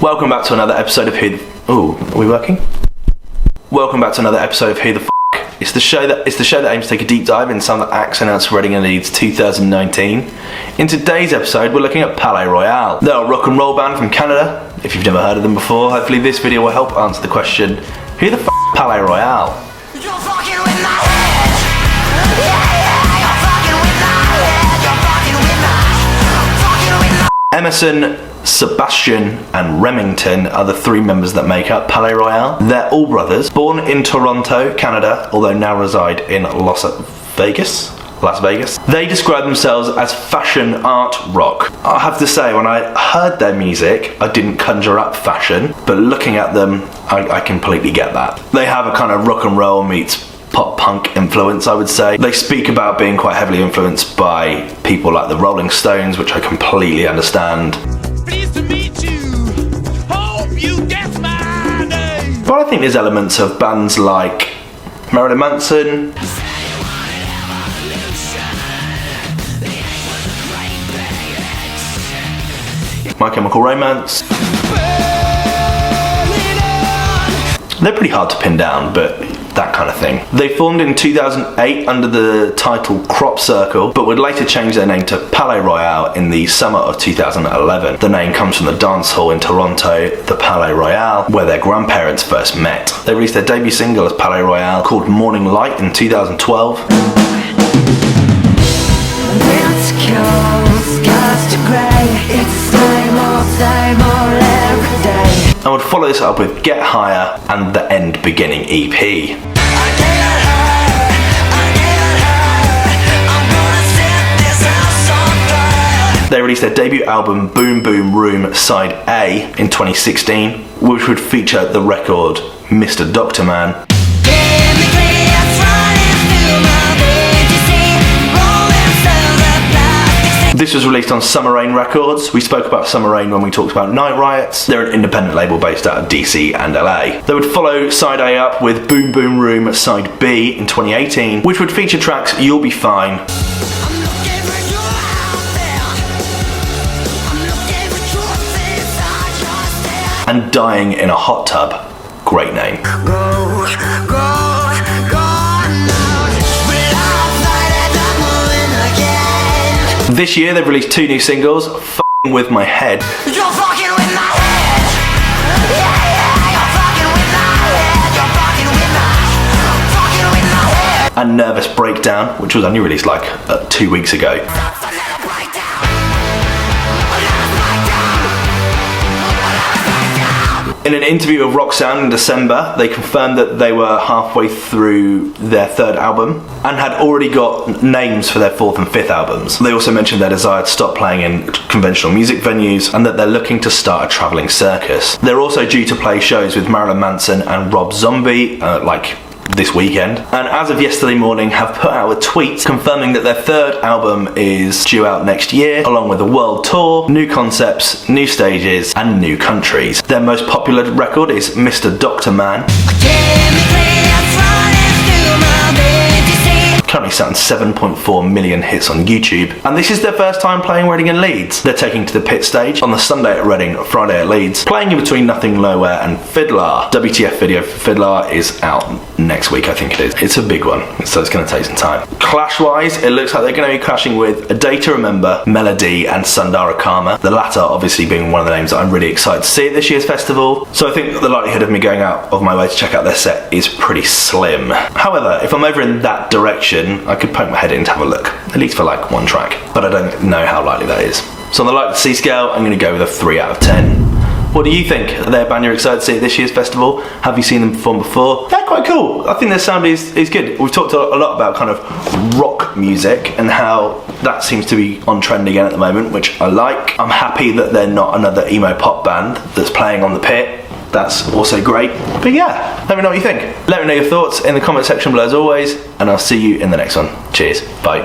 Welcome back to another episode of Who the... Ooh, are we working? Welcome back to another episode of Who the F***. It's the show that aims to take a deep dive in some of the acts announced for Reading Leeds 2019. In today's episode, we're looking at Palay Royale. They're a rock and roll band from Canada. If you've never heard of them before, hopefully this video will help answer the question, who the f*** is Palay Royale? You're fucking with my head. Yeah, you're fucking with my head. You're fucking with my Emerson, Sebastian and Remington are the three members that make up Palay Royale. They're all brothers, born in Toronto, Canada, although now reside in Las Vegas. They describe themselves as fashion art rock. I have to say, when I heard their music, I didn't conjure up fashion, but looking at them, I completely get that. They have a kind of rock and roll meets pop punk influence, I would say. They speak about being quite heavily influenced by people like the Rolling Stones, which I completely understand. Pleased to meet you. Hope you guess my name. But I think there's elements of bands like Marilyn Manson, My Chemical Romance. They're pretty hard to pin down, but that kind of thing. They formed in 2008 under the title Crop Circle, but would later change their name to Palay Royale in the summer of 2011. The name comes from the dance hall in Toronto, the Palay Royale, where their grandparents first met. They released their debut single as Palay Royale, called Morning Light, in 2012. I would follow this up with Get Higher and The End Beginning EP. They released their debut album Boom Boom Room Side A in 2016, which would feature the record Mr. Doctor Man. This was released on Summer Rain Records. We spoke about Summer Rain when we talked about Night Riots. They're an independent label based out of DC and LA. They would follow Side A up with Boom Boom Room Side B in 2018, which would feature tracks You'll Be Fine, and Dying in a Hot Tub. Great name. This year they've released two new singles, F***ing With My Head. You're fucking with my head. Yeah, you're fucking with my head. You're fucking with my head. And Nervous Breakdown, which was only released like 2 weeks ago. In an interview with Rock Sound in December, they confirmed that they were halfway through their third album and had already got names for their fourth and fifth albums. They also mentioned their desire to stop playing in conventional music venues and that they're looking to start a travelling circus. They're also due to play shows with Marilyn Manson and Rob Zombie, this weekend, and as of yesterday morning have put out a tweet confirming that their third album is due out next year, along with a world tour, new concepts, new stages and new countries. Their most popular record is Mr. Doctor Man. Currently sat on 7.4 million hits on YouTube, and this is their first time playing Reading and Leeds. They're taking to the pit stage on the Sunday at Reading, Friday at Leeds, playing in between Nothing Nowhere and Fiddler. WTF video for Fiddler is out next week, I think it is. It's a big one, so it's going to take some time. Clash-wise, it looks like they're going to be clashing with A Day to Remember, Melody and Sundara Karma, the latter obviously being one of the names that I'm really excited to see at this year's festival, so I think the likelihood of me going out of my way to check out their set is pretty slim. However, if I'm over in that direction, I could poke my head in to have a look, at least for like one track, but I don't know how likely that is. So on the like to see scale, I'm going to go with a 3 out of 10. What do you think? Are they a band you're excited to see at this year's festival? Have you seen them perform before? They're quite cool. I think their sound is good. We've talked a lot about kind of rock music and how that seems to be on trend again at the moment, which I like. I'm happy that they're not another emo pop band that's playing on the pit. That's also great. But yeah, let me know what you think. Let me know your thoughts in the comment section below as always, and I'll see you in the next one. Cheers. Bye.